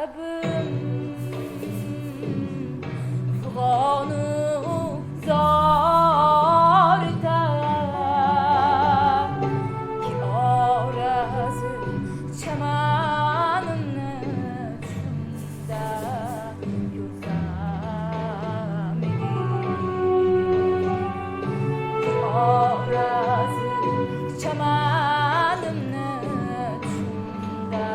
labim fig'onu zorita ki orazi chamanimni shunda yursam ki orazi chamanimni shunda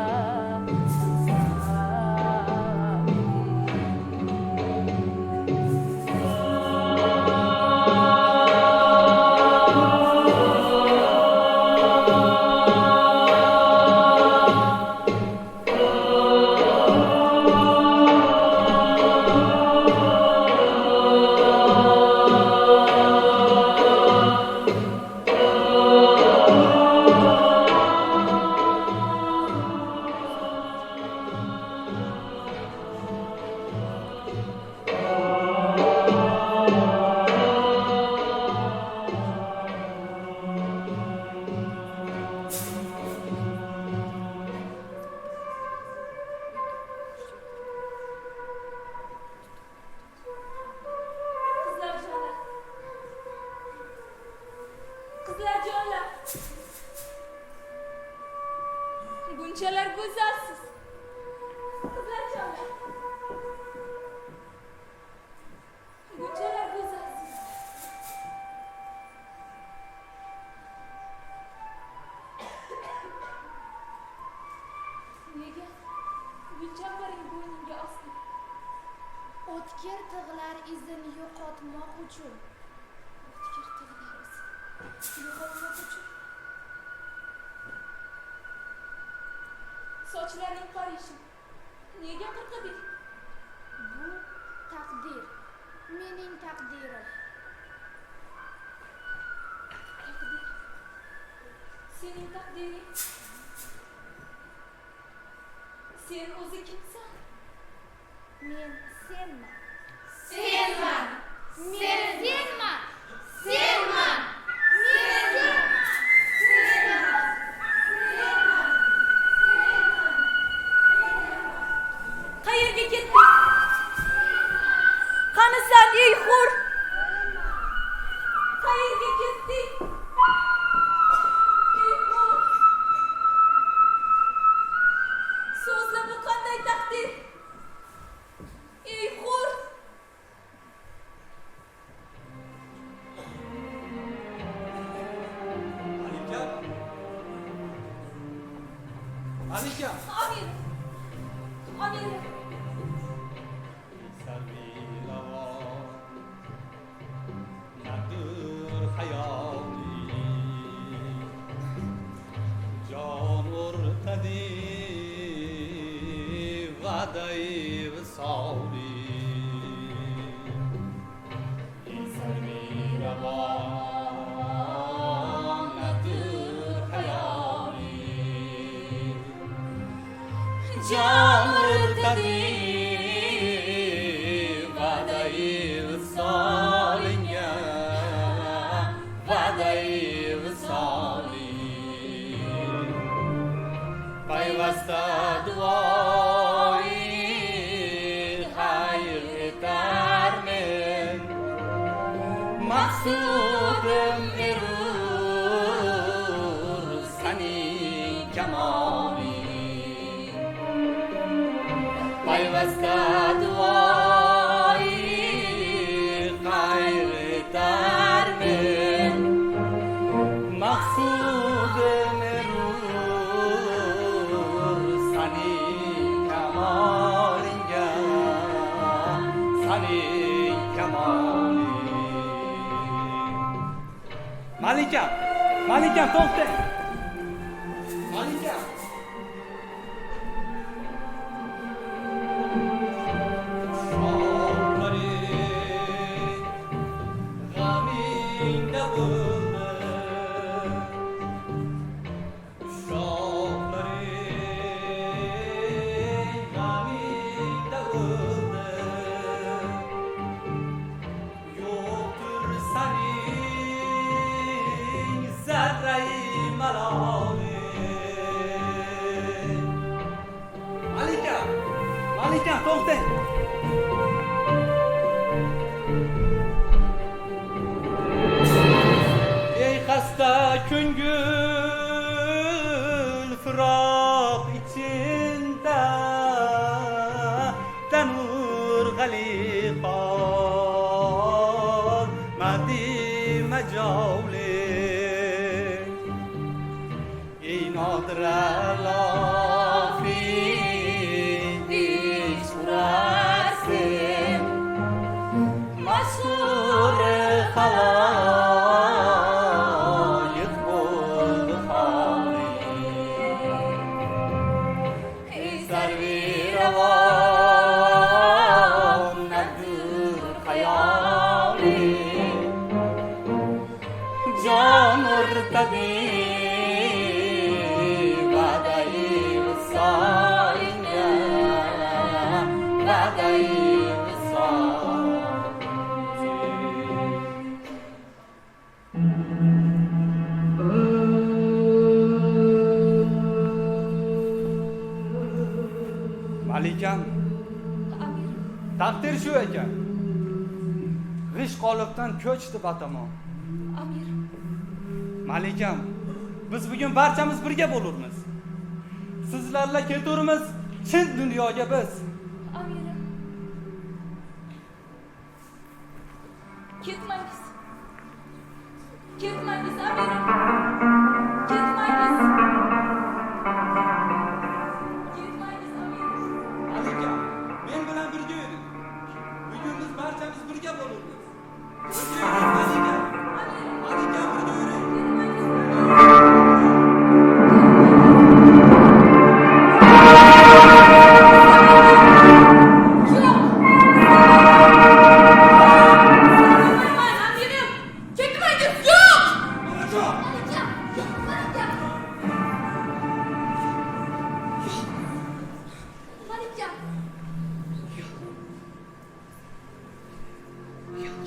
Qizlarjonlar, bunchalar go'zalsiz. Qizlarjonlar, bunchalar go'zalsiz. Nega gulchambaring bo'yningga osding? O'tkir tig'lar izini yo'qotmoq uchun. O'tkir tig'lar izini yo'qotmoq uchun. Sochlaring qarishim. Nega qirqiding? Bu taqdir. Mening taqdirim. Taqdir. Sening taqdiring. Sen o'zi kimsan? Men senman. Senman. Men senman. Senman. Men senman. Qayerga ketding? Qanisan ey xur? Qayerga ketding? Ey xur. So'zla, bu qanday taqdir? Ey xur. Malika! Amir. Amir. Nadir hayoli jon o'rtadi va'dai visoli nadir hayoli jon o'rtadi Payvasta duoi hayır etarmen Maksudim erur sani kamali Payvasta duoi hayır etarmen Maksudim Malika! Malika, to'xta! Malika! Shohlari g'amingda bo'ldi. Shohlari g'amingda bo'ldi. Yo'qdir saning zarrai Malikan, to'xtang. Ey xasta ko'ngil firoq içinde tanur galiqon madi majavli ey nodira lofi dişurasim mashhur xaloyiq bo'ldi holi ey sarviravon nadur hayoli jon urtadi badai visolinga badai Malikam, Amir, taqdir shu ekan. G'ish qolibdan ko'chdi batamon. Amir, Malikam, biz bugun barchamiz birga bo'lurmiz. Sizlarla keturmiz chin dunyoga biz. Amirim. Ketmangiz. Ketmangiz, Amirim. Ketmangiz. Ketmangiz, Amirim. Malikam, men bilan birga yuring. Bugun biz barchamiz birga bo'lurmiz. Birga yuring, Malikam. Malikam, birga yuring. Amirim, ketmangiz. Yo'q! Yo'q. Malikam.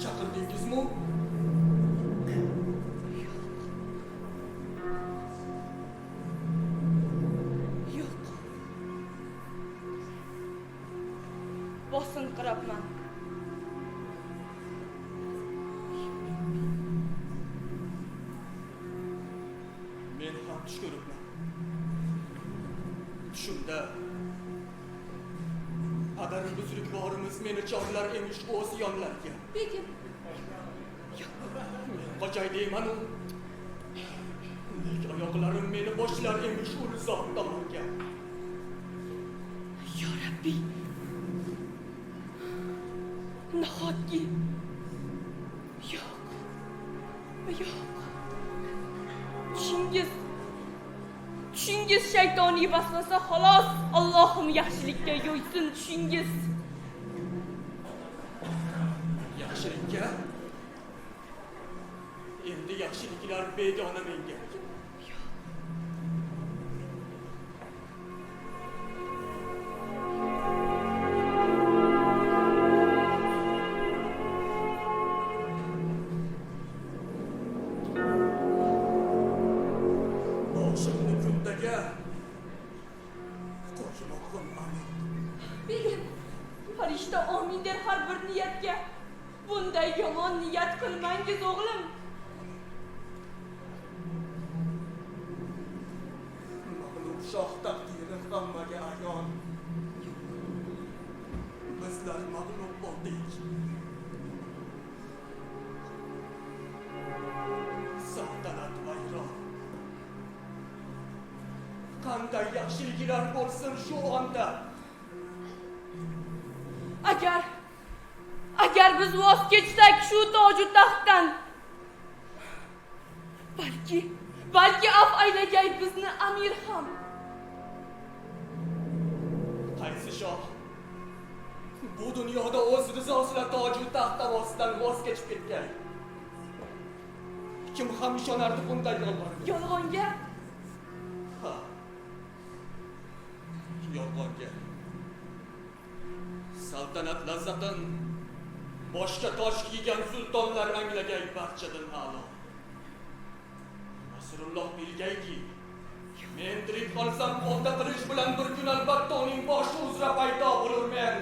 Chaqirdingizmi? Yo'q. Bosinqirabman. Men ham tush ko'ribman. Tushimda qadar buzrukvorimiz meni chorlar emish o'z yonlariga. Begim, Men qochay deyman-u. Nek oyoqlarim meni boshlar emish ul zot tomonga. ya Rabbiy. Nahotki. Yo'q. Yo'q. Tushingiz shaytoniy vasvasa xolos. Allohim yaxshilikka yo'ysin tushingiz. Yaxshilikka? Endi yaxshiliklar begona menga. Boshimni kundaga qo'shmoqim amin. Begim, farishta omin der har bir niyatga. Bunday yomon niyat qilmangiz o'g'lim. Mag'lub shoh taqdiri hammaga ayon. Bizlar mag'lub bo'ldik. Saltanat vayron. Qanday yaxshiliklar bo'lsin shu onda. Agar biz voz kechsak shu toju taxtdan, balki af aylagay bizni amir ham. Qaysi shoh bu dunyoda o'z rizosida toju taxt davosidan voz kechib ketgan? Kim ham ishonardi bunday yolg'onga? Yolg'onga? Ha. Yolg'onga. Saltanat lazzatin boshqa tosh kiygan sultonlar anglagay barchadan a'lo. Nasrulloh bilgayki, men tirik qolsam qo'lda qilish bilan bir kun albatta uning boshi uzra paydo bo'lurmen.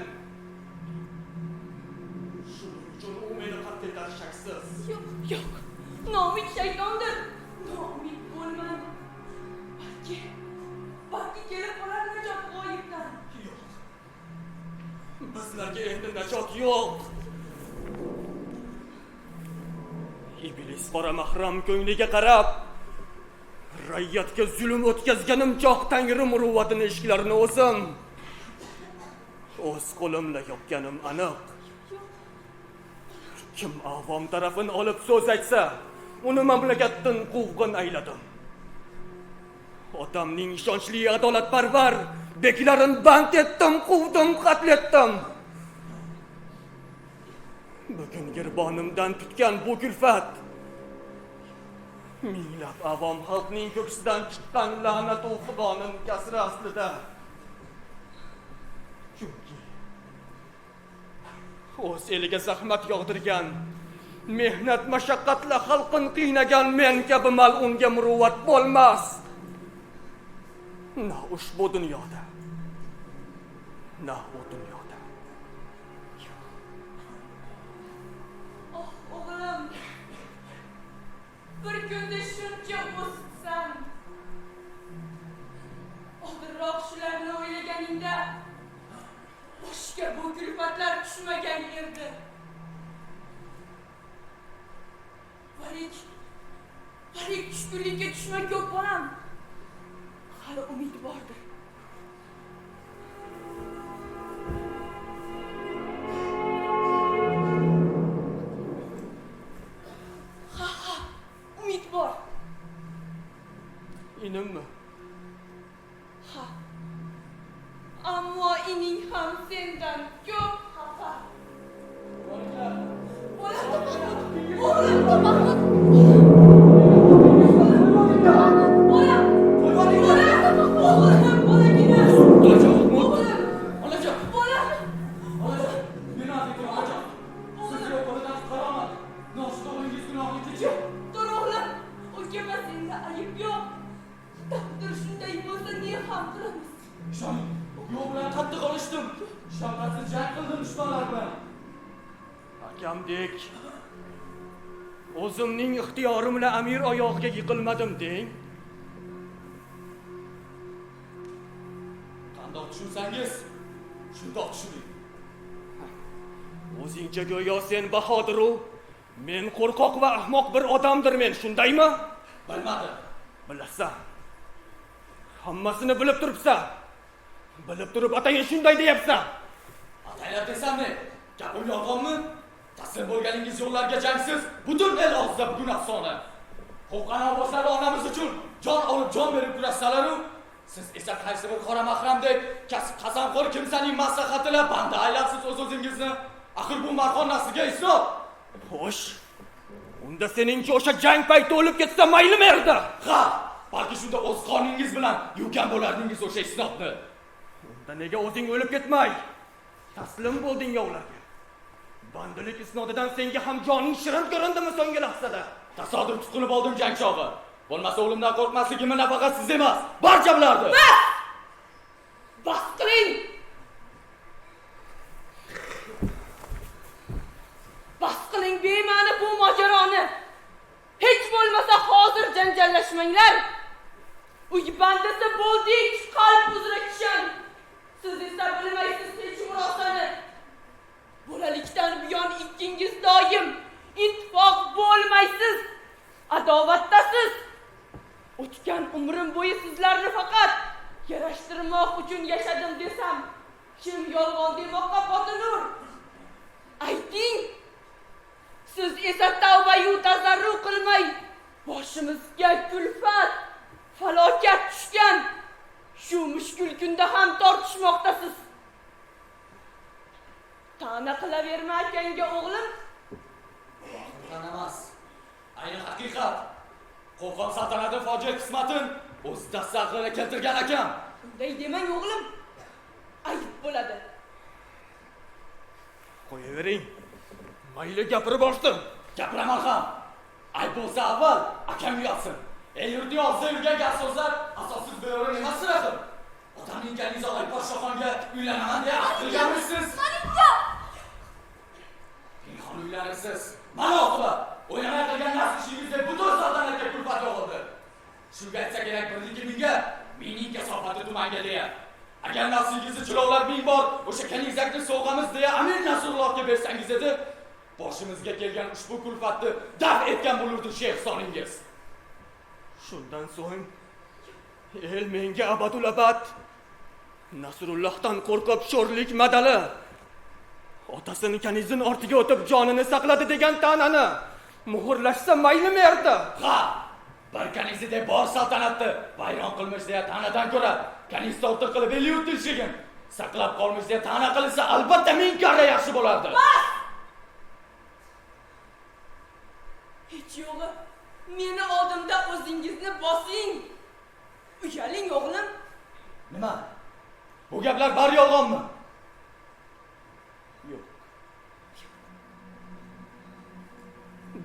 Yo'q. Noumid shaytondir. Noumid bo'lmang. Balki kelib qolar najot g'oyibdan. Yo'q. Bizlarga endi najot yo'q. Iblis qora mahram ko'ngliga qarab, rayyatga zulm o'tkazganim choq Tangri muruvvatini eshiklarini o'zim o'z qo'limla yopganim aniq. Kim avom tarafini olib so'z aytsa, uni mamlakatdan quvg'in ayladim. Otamning ishonchli adolatparvar beklarini band etdim, quvdim, qatl etdim. Bugun girbonimdan tutgan bu kulfat minglab avom xalqning ko'ksidan chiqqan la'nat u xudoning kasri aslida. Chunki o'z eliga zahmat yog'dirgan, mehnat mashaqqatla xalqin qiynagan men kabi mal'unga muruvvat bo'lmas. Na ushbu dunyoda, na u dunyoda. Oh, o'g'lim. Bir kunda shuncha o'sitsan. Oldinroq shularni o'ylaganingda boshga bu kulfatlar tushmagan edi. Barik tushkunlikka tushma ko'p bolam. Hali umid bordir. Umid bor. Inimmi? Ha. Ammo ining ham sendan ko'p xafa. Bolam. Akamdek o'zimning ixtiyorim bilan amir oyog'iga yiqilmadim deng. Qandoq tushunsangiz, shundoq tushuning. O'zingcha go'yo sen bahodiru, men qo'rqoq va ahmoq bir odamdirmen, shundaymi? Bilmadim. Bilasan. Hammasini bilib turibsan. Bilib turib ataying shunday deyapsan. Ataylar desammi? Gapim yolg'onmi? Taslim bo'lganingiz yo'llarga jangsiz butun el og'zida bugun afsona. Qo'qon avozlari onamiz uchun jon olib jon berib kurashsalar-u, siz esa qaysi bir qora mahramdek kasb qasamxo'r kimsaning maslahatila banda aylabsiz o'z-o'zingizni. Axir bu marxon nasliga isrof. Xo'sh. Unda seningcha o'sha jang payti o'lib ketsa maylimi edi? Ha, balki shunda o'z qoningiz bilan yuvgan bo'lardingiz o'sha isrofni. Unda nega o'zing o'lib ketmay? Taslim bo'lding yovlarga. Bandalik isnodidan senga ham joning shirin ko'rindimi so'nggi lahzada? Tasodif tutqunib oldim jang chog'i. Bo'lmasa o'limdan qo'rqmasligimni nafaqat siz emas, barcha bilardi. Bas qiling. Bas qiling bema'ni bu mojaroni. Hech bo'lmasa hozir janjallashmanglar. Uy bandasi bo'lding, qalb uzra kishan. Siz esa bilmaysiz hech murosani. Bolalikdan buyon ikkingiz doim ittifoq bo'lmaysiz. Adovatdasiz. O'tgan umrim bo'yi sizlarni faqat yarashtirmoq uchun yashadim desam, kim yolg'on demoqqa botinur? Ayting. Siz esa tavba-yu tazarru qilmay, boshimizga kulfat, falokat tushgan shu mushkul kunda ham tortishmoqdasiz. Ta'na qilaverma akangga o'g'lim. Ta'na emas. Ayni haqiqat. Qo'qon saltanati fojia qismatin o'z tasavvuriga keltirgan akam. Unday demang o'g'lim. Ayib bo'ladi. Qo'yavering. Mayli gapirib boshdim. Gapiraman ham. Ayb bo'lsa avval akam yotsin. Yurtni og'zida yurgan gap so'zlar asossiz bo'laver emasdir axir. Otamning Kanizoy podshohonga uylanaman deya ahd qilganmisiz? Pinhon uylanasiz. Mana oqibat. o'ynamay qilgan nasl ishingizdek butun saltanatga kulfat yog'ildi. Shunga aytsa kerak 1-2 mingning kasofati tumanga deya. Agar nafsingizni chiroqlar 1000 bor o'sha kanizakni sovg'amiz deya Amir Nasrullohga bersangiz edi, boshimizga kelgan ushbu kulfatni daf etgan bo'lurdi shayx soningiz. Shundan so'ng el menga abadul abad Nasrullohdan qo'rqib sho'rlik madali otasini kanizin ortiga o'tib jonini saqladi degan ta'nani muhrlashsa maylimi erdi? Ha! Bir kanizida bor saltanatni bayron qilmish deya ta'nadan ko'ra, kaniz tortiq qilib 50 tilshigin saqlab qolmish deya ta'na qilinsa albatta 1000 karra yaxshi bo'lardi. Hech yo'g'i, meni oldimda o'zingizni bosing. Uyaling o'g'lim. Nima? Bu gaplar bari yolg'onmi? Yo'q.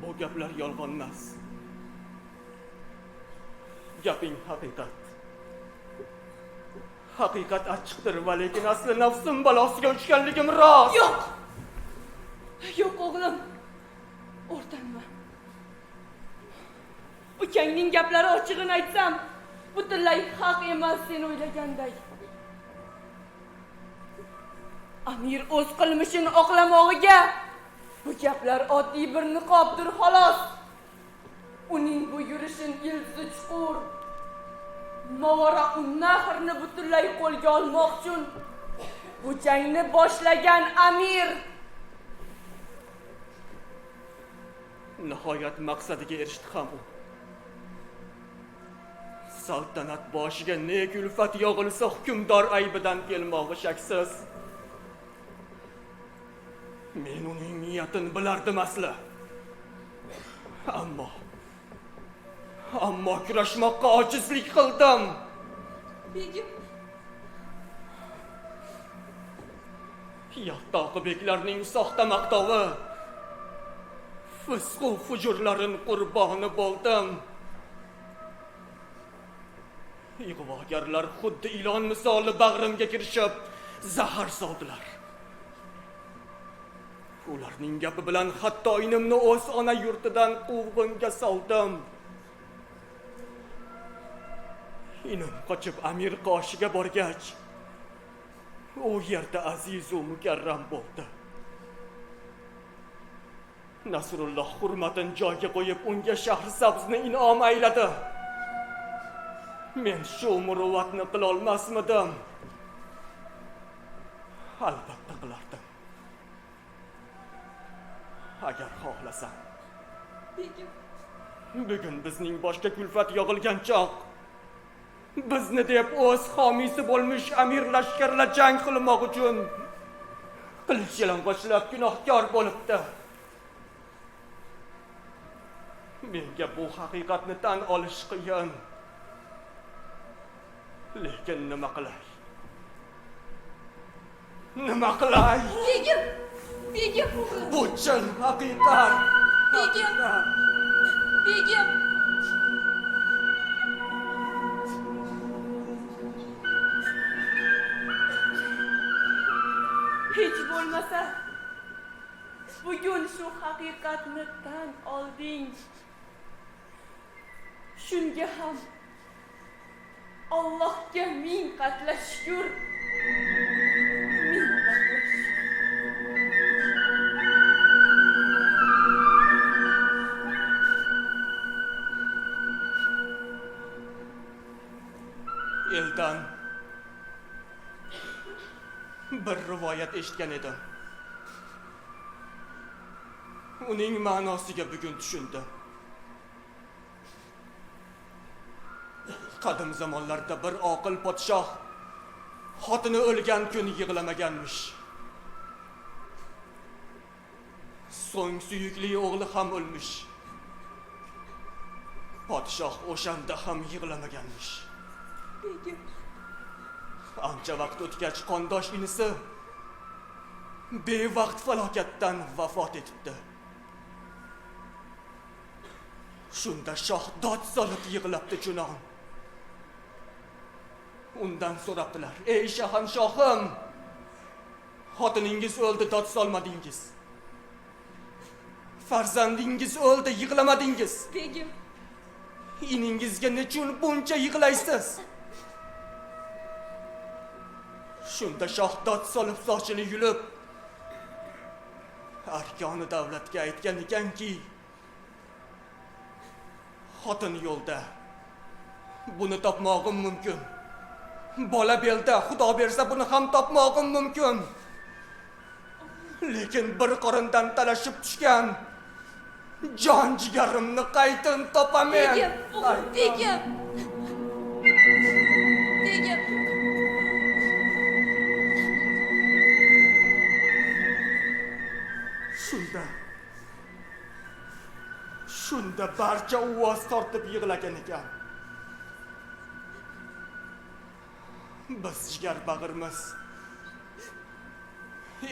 Bu gaplar yolg'on emas. Gaping haqiqat. Haqiqat achchiqdir, va lekin asli nafsim balosiga uchganligim rost. Yo'q. Yo'q o'g'lim. O'rtanma. Ukangning gaplari ochig'ini aytsam, butunlay haq emas sen o'ylaganday. Amir o'z qilmishini oqlamog'iga bu gaplar oddiy bir niqobdir xolos. Uning bu yurishin ildizi chuqur. Mavara un-nahrni butunlay qo'lga olmoq uchun bu jangni boshlagan Amir nihoyat maqsadiga erishdi ham u. Saltanat boshiga ne kulfat yog'ilsa hukmdor aybidan kelmog'i shaksiz. Men uning niyatini bilardim asli. Ammo kurashmoqqa ojizlik qildim. begim. Yaltoqi beklarning soxta maqtovi, fisq-u fujurlarin qurboni bo'ldim. Ig'vogarlar xuddi ilon misoli bag'rimga kirishib, zahar soldilar. Ularning gapi bilan hatto inimni o'z ona yurtidan quvg'inga soldim. Inim qochib Amir qoshiga borgach, u yerda aziz u mukarram bo'ldi. Nasrulloh hurmatini joyiga qo'yib, unga Shahrisabzni in'om ayladi. Men shu muruvvatni qila olmasmidim? Albatta qilardim. Agar xohlasam. Begim. Bugun bizning boshga kulfat yog'ilgan choq. Bizni deb o'z homiysi bo'lmish Amir lashkarlar jang qilmoq uchun qilich yalang'ochlab gunohkor bo'libdi. Menga bu haqiqatni tan olish qiyin. Lekin nima qilay? Nima qilay? Begim. Begim o'g'lim. Bu chin haqiqat. Begim. Begim. Hech bo'lmasa bugun shu haqiqatni tan olding. Shunga ham Allohga ming qatla shukr. Ming qatla shukr. Eldan bir rivoyat eshitgan edim. Uning ma'nosiga bugun tushundim. Qadim zamonlarda bir oqil podshoh xotini o'lgan kun yig'lamaganmish. So'ng suyukli o'g'li ham o'lmish. Podshoh o'shanda ham yig'lamaganmish. Begim. Ancha vaqt o'tgach qondosh inisi bevaqt falokatdan vafot etibdi. Shunda shoh dod solib yig'labdi junon. Undan so'rabdilar: "Ey shahanshohim, xotiningiz o'ldi, dod solmadingiz. Farzandingiz o'ldi, yig'lamadingiz. Begim, Iningizga nechun buncha yig'laysiz? Shunda Shohdod solib sochini yulib, arkoni davlatga aytgan ekanki, xotin yo'lda. Buni topmog'im mumkin. Bola belda, Xudo bersa buni ham topmog'im mumkin. Lekin bir qorindan talashib tushgan jon jigarimni qaytin topamen. Begim, o'g'lim, Begim. Begim. Shunda barcha ovoz tortib yig'lagan ekan. Biz jigar bag'irmiz.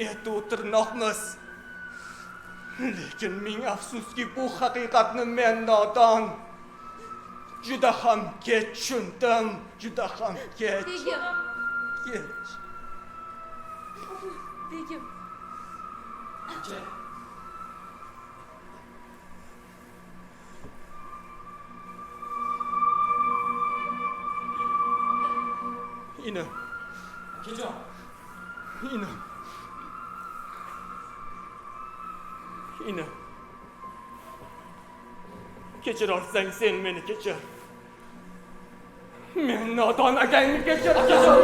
Etu tirnoqmiz. Lekin ming afsuski bu haqiqatni men nodon. Juda ham kech tushundim, juda ham kech. Begim. Kech. Begim. Ina. Akajon. Ina. Ina. Kechir olsang sen meni kechir. Men nodon akangni kechir, akajon.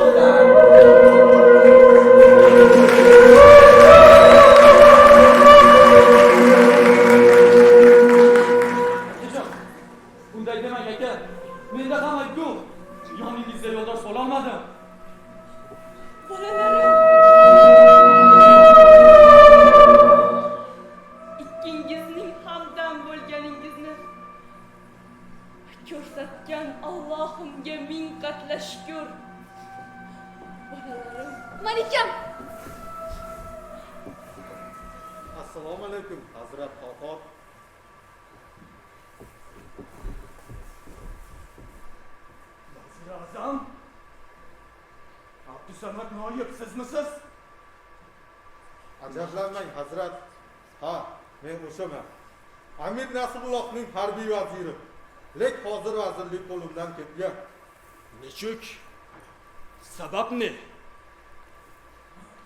Akajon. Bunday demang aka. Menda ham aytgu. Yoningizda yo'ldosh bo'lolmadim. Bolalarim. Ikkingizning hamdam bo'lganingizni ko'rsatgan Allohimga ming qatla shukr. Bolalarim. Malikam. Assalomu alaykum, Hazrat Xoqon. Vazir A'zam. Abdusamad Noyib sizmisiz? Ajablanmang, Hazrat. Ha, men o'shaman. Amir Nasrullohning harbiy vaziri. Lek hozir vazirlik qo'limdan ketgan. Nechuk? Sabab ne?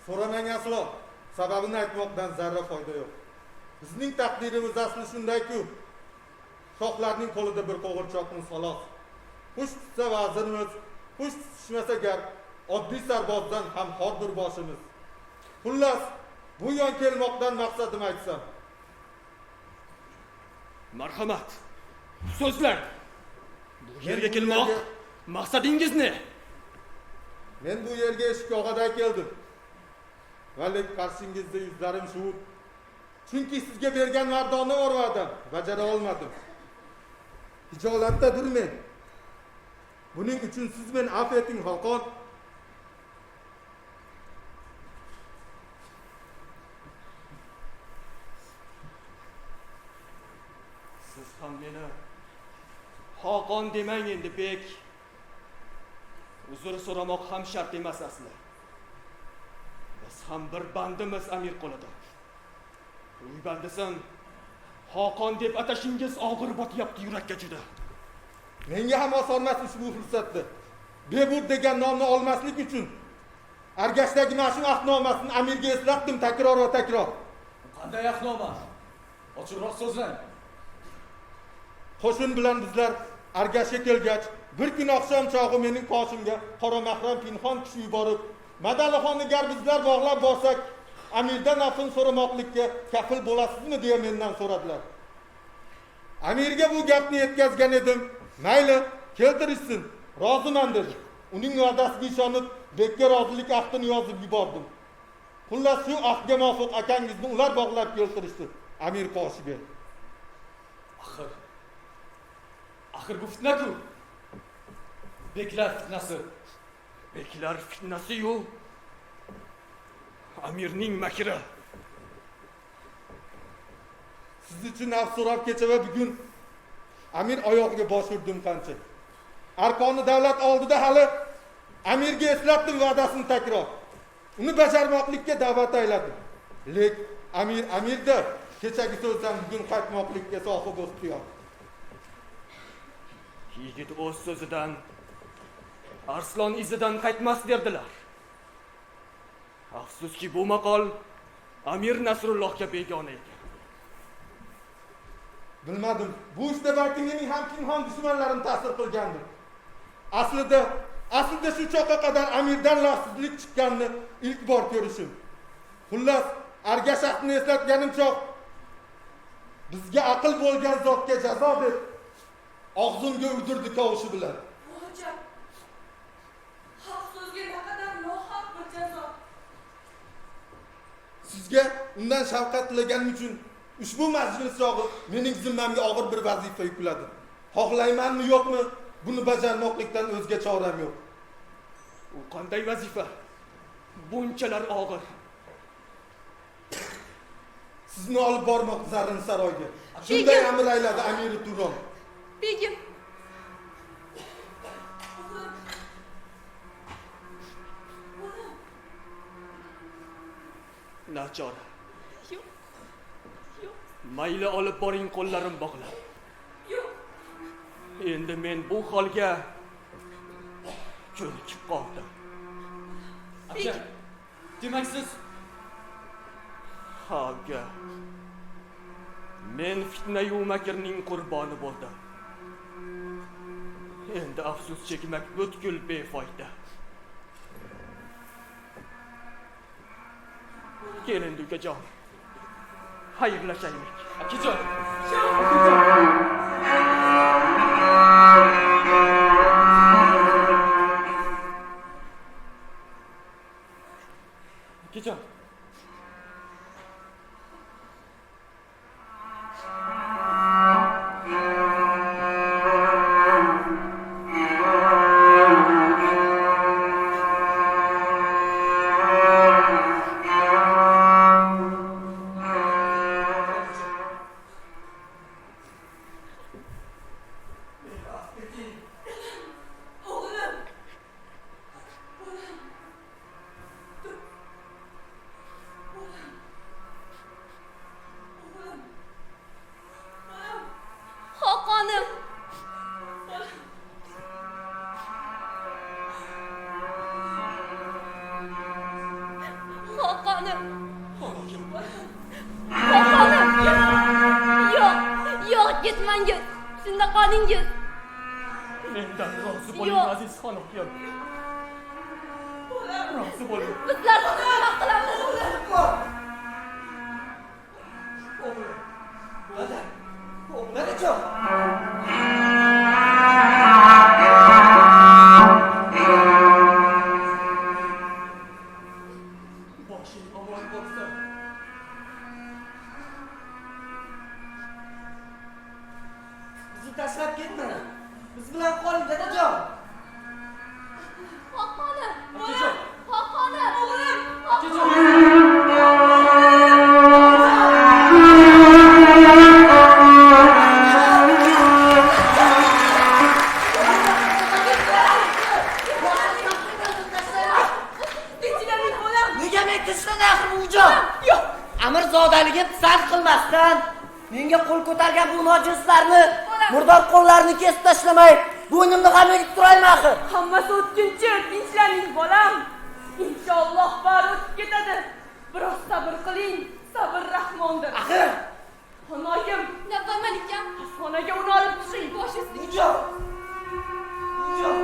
So'ramang aslo. Sababini aytmoqdan zarra foyda yo'q. Bizning taqdirimiz asli shunday-ku. Shohlarning qo'lida bir qo'g'irchoqmiz xolos. Xush tutsa vazirimiz, xush tutishmasa gar oddiy sarbozdan ham xordir boshimiz. Xullas, bu yon kelmoqdan maqsadim aytsam. Marhamat. So'zlang. Bu yerga kelmoq maqsadingiz ne? Men bu yerga ishkoqaday keldim. Valik qarshingizda yuzlarim shuvib. Chunki sizga bergan va'dani va'dam bajara olmadim. Hijolatdadirmen. Buning uchun siz men afv eting, Xoqon. Siz ham meni Xoqon demang endi bek. Uzr so'ramoq ham shart emas asli. Biz ham bir bandimiz amir qo'lida. Uy bandisin Xoqon deb atashingiz og'ir botyapti yurakka juda. Menga ham osonmas ushbu fursatda. Bebur degan nomni olmaslik uchun Argashdagi mash'um ahdnomasini amirga eslatdim takror va takror. Qanday ahdnoma? Ochiqroq so'zlang. Qo'shin bilan bizlar Argashga kelgach, bir kun oqshom chog'i mening qoshimga qora mahram pinhon kishi yuborib, Madalixonni gar bizlar bog'lab borsak, amirdan afn so'ramoqlikka kafil bo'lasizmi deya mendan so'radilar. Amirga bu gapni yetkazgan edim. Mayli, keltirishsin, roziman dedi. Uning va'dasiga ishonib, bekka rozilik ahdini yozib yubordim. Xullas shu ahdga muvofiq akangizni ular bog'lab keltirishdi amir qoshiga. Axir bu fitna-ku. Beklar fitnasi. Beklar fitnasi-yu. Amirning makri. Siz uchun af so'rab kecha va bugun amir oyog'iga bosh urdim qancha. Arkoni davlat oldida hali amirga eslatdim va'dasini takror. Uni bajarmoqlikka da'vat ayladim. Lek amirda kechagi so'zdan bugun qaytmoqlikka sohib ixtiyor. Yigit o'z so'zidan, arslon izidan qaytmas derdilar. Afsuski bu maqol Amir Nasrullohga begona ekan. Bilmadim. Bu ishda balki mening ham pinhon dushmanlarim ta'sir qilgandir. Aslida shu choqqa qadar Amirdan lafsizlik chiqqanini ilk bor ko'rishim. Xullas, Argashaqni eslatganim choq bizga aql bo'lgan zotga jazo deb og'zimga uydirdi kavushi bilan. Hojat. Haq so'zga naqadar nohaq bir jazo. Sizga undan shafqat tilaganim uchun ushbu majlis chog'i mening zimmamga og'ir bir vazifa yukladi. Xohlaymanmi yo'qmi, buni bajarmoqlikdan o'zga choram yo'q. U qanday vazifa? Bunchalar og'ir. Sizni olib bormoq Zarrin saroyga. Shunday amr ayladi Amiri Turon. Begim. Nachora. Yo'q. Yo'q. Mayli olib boring, qo'llarim bog'lab. Yo'q. Endi men bu holga ko'nikib qoldim. Aka, demak siz Haga. Men fitna-yu makrning qurboni bo'ldim. Endi afsus chekmak butkul befoyda. Keling ukajon. Xayrlashaylik. akajon. Akajon. Oğlum. Hakanım. Hakanım. Hakanım. Yok. Yok gitmangiz. Shunda qolingiz. Mendan rozi bo'ling Yo'q. aziz xonofiyam. Rozi bo'ling. Bizlar nima qilamiz? Boshing omon bo'lsin. Bizni tashlab ketma. Biz bilan qoling, dadajon. Hakanım. Akajon. Hakanım. Oğlum. Akajon. Tinchlanib bo'lam. Nega men tashladi axir buvijon? Yo'q. Amirzodaliga pisand qilmasdan menga qo'l ko'targan bu nojislarni, murdor qo'llarini kesib tashlamay, bo'ynimni g'am egib turaymi axir? Hammasi o'tkinchi, tinchlanib bo'lam. Inshaalloh bari o'tib ketadi. Biroz sabr qiling. Sabr rahmondir. Axir, Xonoyim, navbat malikam, xonaga uni olib tushing. Bosh ustiga. buvijon. Buvijon.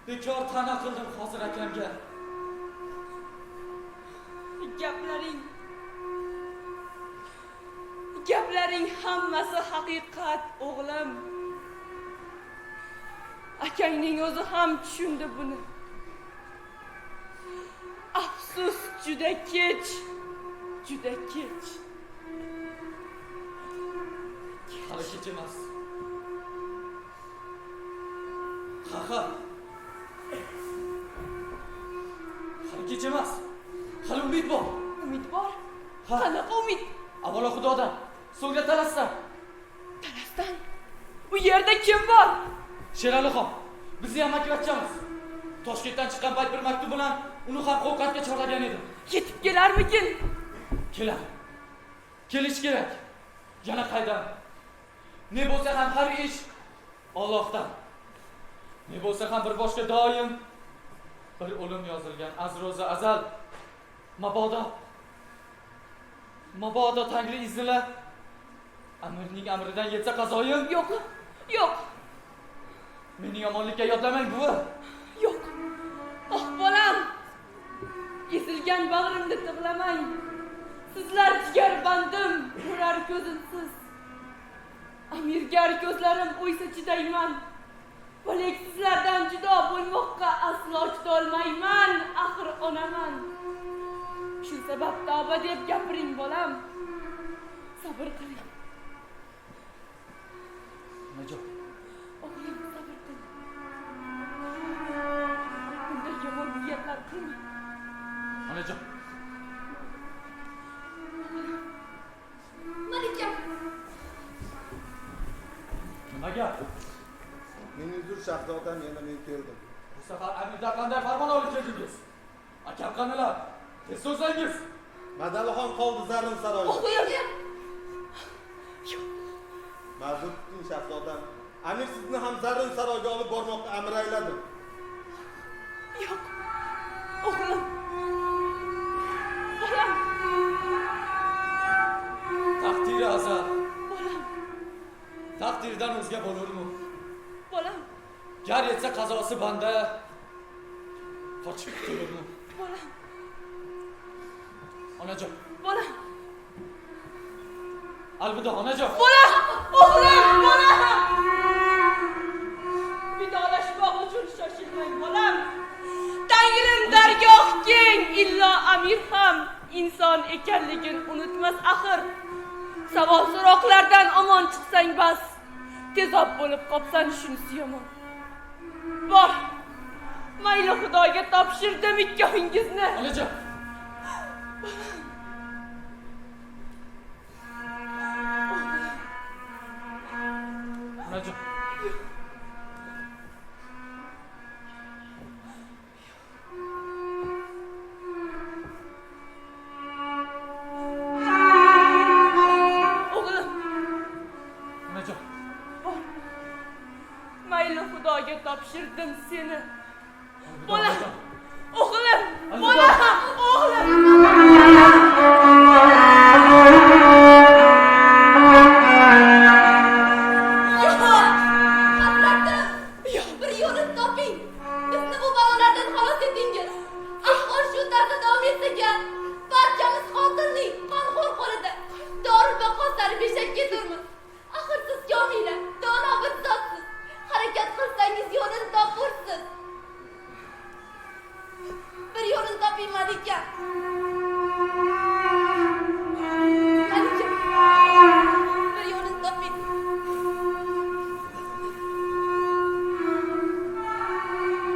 Bekor ta'na qildim hozir akamga. Gaplaring hammasi haqiqat, o'g'lim. Akangning o'zi ham tushundi buni. Afsus, juda kech. Juda kech. Hali kech emas. Ha. Hali kech emas. Hali umid bor. Umid bor. Ha. Qanaqa umid? Avvalo Xudodan, so'ngra Talasdan. Talasdan. U yerda kim bor? Sheralixon, bizni ham maktabchamiz. Toshkentdan chiqqan payt bir maktub bilan uni ham qo'rqatga chorlagan edim. Yetib kelarmikin? Keladi. Kelish kerak. Yana qaydan? Ne bo'lsa ham har ish Allohdan. Ne bo'lsa ham bir boshqa doim bir o'lim yozilgan azroza azal. Mabodo Tangri iznila Amirning amridan yetsa qazoyim. Yo'q. Yo'q. Meni yomonlikka yodlamang buvi. Yo'q. Oh bolam. Ezilgan bag'rimni tig'lamang. Sizlar jigar bandim, ko'rar ko'zimsiz. Amirgar ko'zlarim o'ysa chidayman. Balek sizlardan judo bo'lmoqqa aslo chidolmayman, axir onaman. Shu sabab tavba deb gapiring bolam. Sabr qiling. Najo, O'g'lim sabr qiling. Bunday yomon niyatlar qilmang. onajon. Malikam, Nimaga? Meni uzr shahzodam, yana men keldim. Bu safar Amirdan qanday farmon olib keldingiz? Akam qanilar? Tez so'zlangiz. Madalixon qoldi Zarrin saroyida. o'g'lim. Ma'zur tuting shahzodam. Amir sizni ham Zarrin saroyiga olib bormoqqa amr ayladi. Yo'q. O'g'lim. Bolam. Taqdiri azal. Bolam. Taqdirdan o'zga bo'lurmi? Bolam. Gar yetsa qazosi banda. Qochib qutulurmi? Bolam. Onajon, Bolam. alvido onajon. Bolam. O'g'lim, bolam. Vidolashmoq uchun shoshilmang, bolam. Tangrim dargoh keng, illo Amir ham inson ekanligini unutmas axir. Savol so'roqlardan omon chiqsang bas. Tezob bo'lib qopsan shunisi yomon. Bor. Mayli Xudoga topshirdim ikkovingizni. Onajon. Onajon. O'g'lim, Onajon. bor. Mayli Xudoga topshirdim seni. Alvido, Bolam. onajon. O'g'lim, Alvido. bolam, o'g'lim. Hazratim, bir yo'lini toping. Bizni bu balolardan xalos etingiz. Ahvol shu tarzda davom etsa, barchamiz qotilning qonxo'r qo'lida Dorulbaqo sari beshak keturmiz. Axir siz komila, dono bir zotsiz. Harakat qilsangiz yo'lini topursiz. Bir yo'lini toping, Malikam. Malikam, bir yo'lini toping.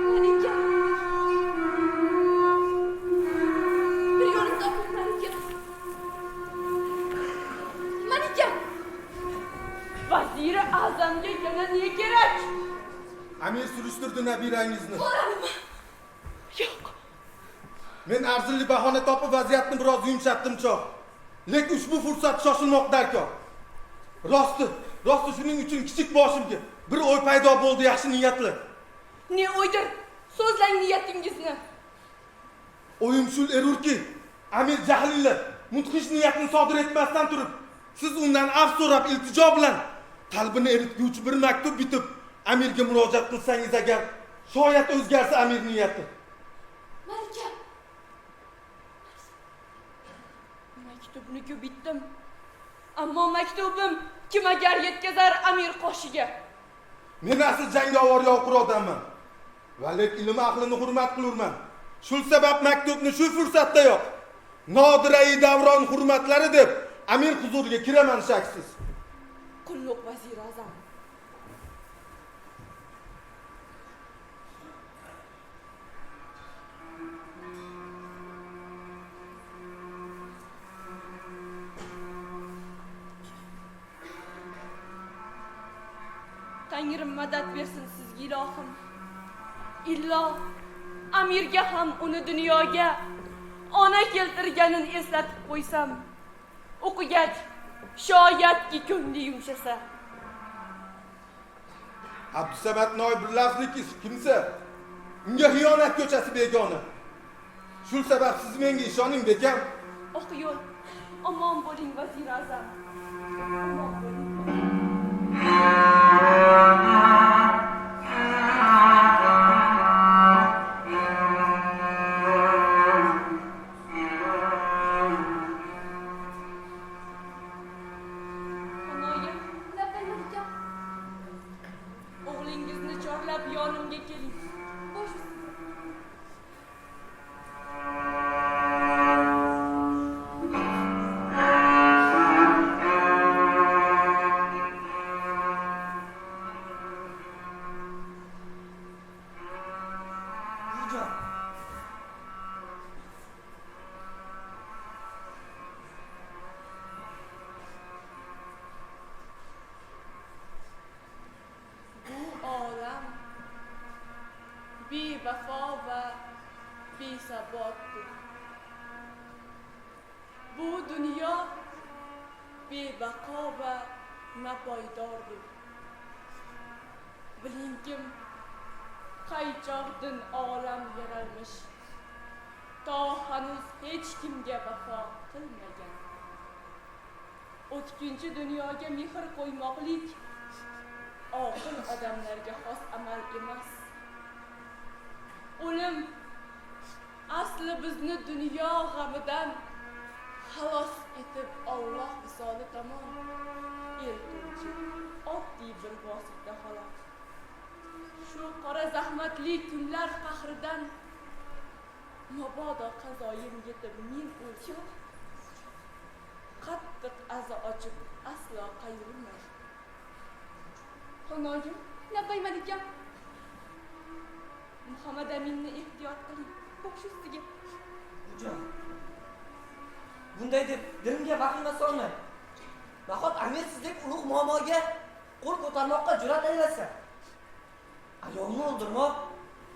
Malikam. Bir yo'lini toping, Malikam. Malikam. Vaziri A'zamga yana ne kerak? Amir surishtirdi nabirangizni. Bolammi? Yo'q. Men arzirli bahona topib vaziyatni biroz yumshatdim choq. Lekin ushbu fursat shoshilmoq darkor. Rosti shuning uchun kichik boshimga bir o'y paydo bo'ldi, yaxshi niyatli. Ne o'ydir? So'zlang niyatingizni. O'yim shul erurki, Amir jahlilla mudhish niyatni sodir etmasdan turib, siz undan afv so'rab iltijo bilan qalbini eritguvchi bir maktub bitib Amirga murojaat qilsangiz agar, shoyat o'zgarsa Amir niyati. Malikam. Maktubni bitdim. Ammo maktubim kim agar yetkazar Amir qoshiga. Men asl jangovar yoqur odamman. Va lek ilm ahlini hurmat qilurman. Shul sabab maktubni shu fursatdayoq Nodirai davron hurmatlari deb Amir huzuriga kiraman shaksiz. Qulluq vazir azam. Tangrim madad bersin sizga ilohim. Illo amirga ham uni dunyoga ona keltirganini eslatib qo'ysam, o'qigach shoyatki ko'ngli yumshasa. Abdusamad Noibullahnikiz kimsa? Unga xiyonat ko'chasi begona. Shu sabab siz menga ishoning bekam. Oq yo'l, omon bo'ling vazir azam. Omon bo'ling. Onoyim, Labbay Malikam. o'g'lingizni chorlab yonimga keling. Bosh Bujon. Bu olam bevafo va besabotdir. Bu dunyo bebaqo va napoydordir. Bilingkim, qaychoqdin olam yaralmish, to hanuz hech kimga vafo qilmagan. O'tkinchi dunyoga mehr qo'ymoqlik oqil odamlarga xos amal emas. O'lim asli bizni dunyo g'amidan xalos etib Alloh visoli tomon eltuvchi oddiy bir vosita xolos. Shu qora zahmatli kunlar qahridan mabodo qazoyim yetib men o'lsam, qattiq aza ochib aslo qayg'urmay. Xonoyim, Labbay Malikam. Muhammad Aminni ehtiyot qiling. Bosh ustiga. Bujon. Bunday deb dilimga vahima solmang. Nahot amir sizdek ulug' muammoga qo'l ko'tarmoqqa jur'at aylasa. Ayolni o'ldirmoq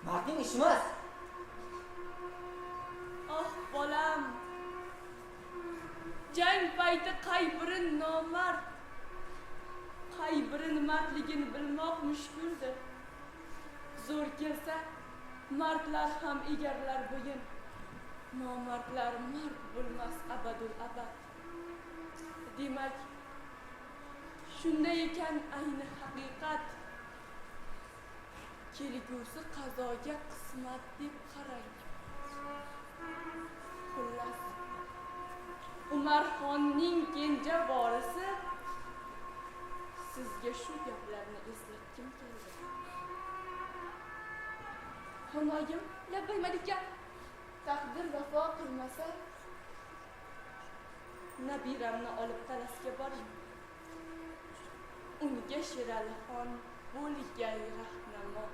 mardning ishi emas. Oh bolam. Jang payti qay biri nomard, qay biri mardligini bilmoq mushkuldir. Zo'r kelsa, mardlar ham egarlar bo'yin. Nomardlar mard bo'lmas abadul abad. Demak, shunday ekan ayni haqiqat. Kelgusi qazoga qismat deb qarang. Xullas, Umarxonning kenja vorisi sizga shu gaplarni eslatkim keldi. Xonoyim, Labbay Malikam. taqdir vafo qilmasa, nabiramni olib talasga boring. Unga Sheralixon bo'lgay rahnamo.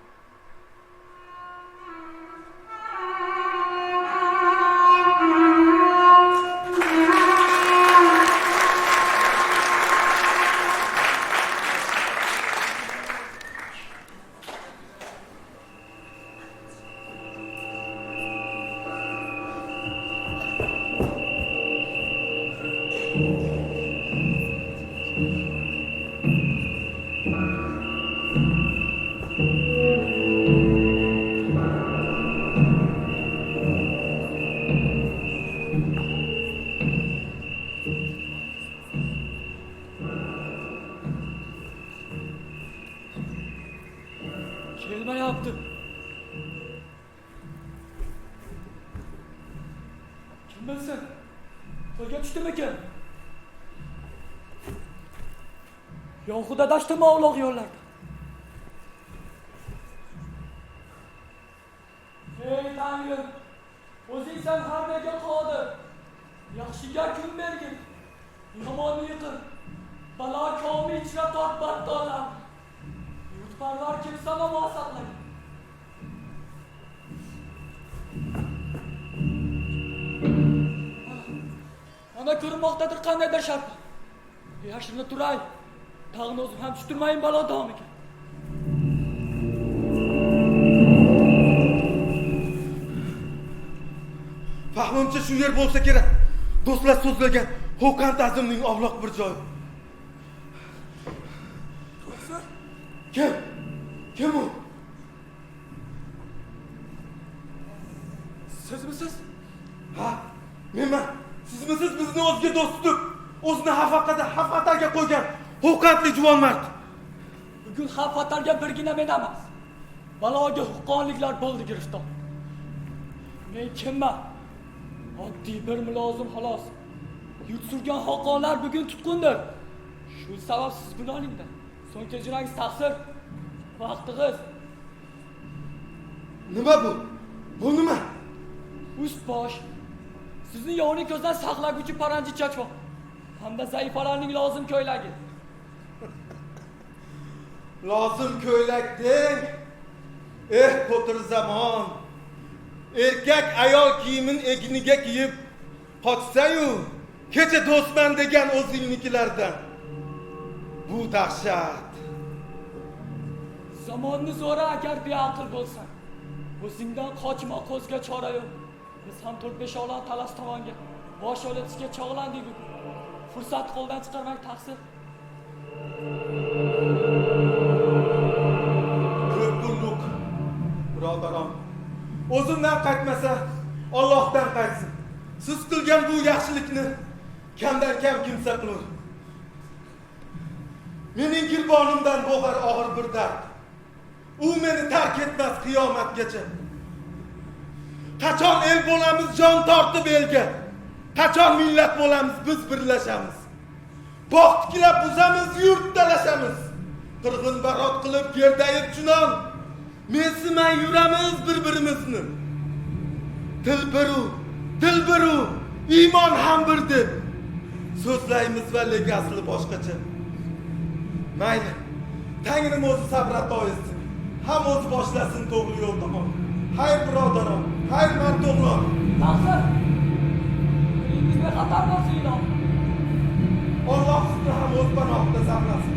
Kelmayapti. Kim bilsin? Qo'lga tushdimikan? Yoxuda dashtimi ovloq yo'llarda. Ey Tangrim, o'zingsan har nega qodir. Yaxshiga kun bergin, yomonni yiqir. Balo komi ichra tort battolar. Yurtparvar kelsa namo saqlay. Ana ko'rmoqdadir qandaydir shart. Yashirinib turay. Tag'ni o'zim ham tushtirmayin balo domiga. Fahmimcha shu yer bo'lsa kerak. Do'stlar so'zlagan Xo'kan Tazimning ovloq bir joyi. Kim? Kim u? Sizmisiz? Ha, menman. Sizmisiz bizni o'ziga do'st tutib, o'zini xavf-xatarga qo'ygan Xo'kantli juvon mard. Bugun xavf-xatarga birgina men emas. Baloga huqqonliklar bo'ldi giriftor. Men kimman? Oddiy bir mulozim xolos. Yurt surgan xoqonlar bugun tutqundir. Shu sabab siz buni olingda. So'ng kechirangiz taqsir. Vaqtingiz. Nima bu? Bu nima? Ust bosh. Sizni yovning ko'zdan saqlaguvchi paranji chachvoq. Hamda zaifalarning lozim ko'ylagi. Lozim ko'ylak deng. Qo'tir zamon. Erkak ayol kiyimin egniga kiyib qochsa-yu, kecha do'stman degan o'zingnikilardan. Bu dahshat. Zamonni zo'ra agar beaql bo'lsan, o'zingdan qochma, ko'zga chora yo'q. Biz ham 4-5 olam talas tomonga bosh o'latishga chog'landik bugun. Fursat qo'ldan chiqarmang taqsir. Ko'p kunlik birodaram. O'zimdan qaytmasa, Allohdan qaytsin. Siz qilgan bu yaxshilikni kamdan kam kimsa qilur. Mening girbonimdan bo'g'ar og'ir bir dard. U meni tark etmas qiyomatgacha. Qachon el bo'lamiz jon tortib elga? Qachon millat bo'lamiz biz birlashamiz? Bog' tiklab buzamiz, yurt talashamiz. Qirg'in barot qilib gerdayib chunon mensimay yuramiz bir-birimizni. Dil biru, iymon ham bir deb so'zlaymiz va lekin asli boshqacha. Mayli, Tangrim o'zi sabr ato etsin. Ham o'zi boshlasin to'g'ri yo'l tomon. Xayr birodarim, xayr marto'g'lon. Taqsir. Bizga xatar bo'lsin iloh. Alloh sizni ham o'z panohida saqlasin.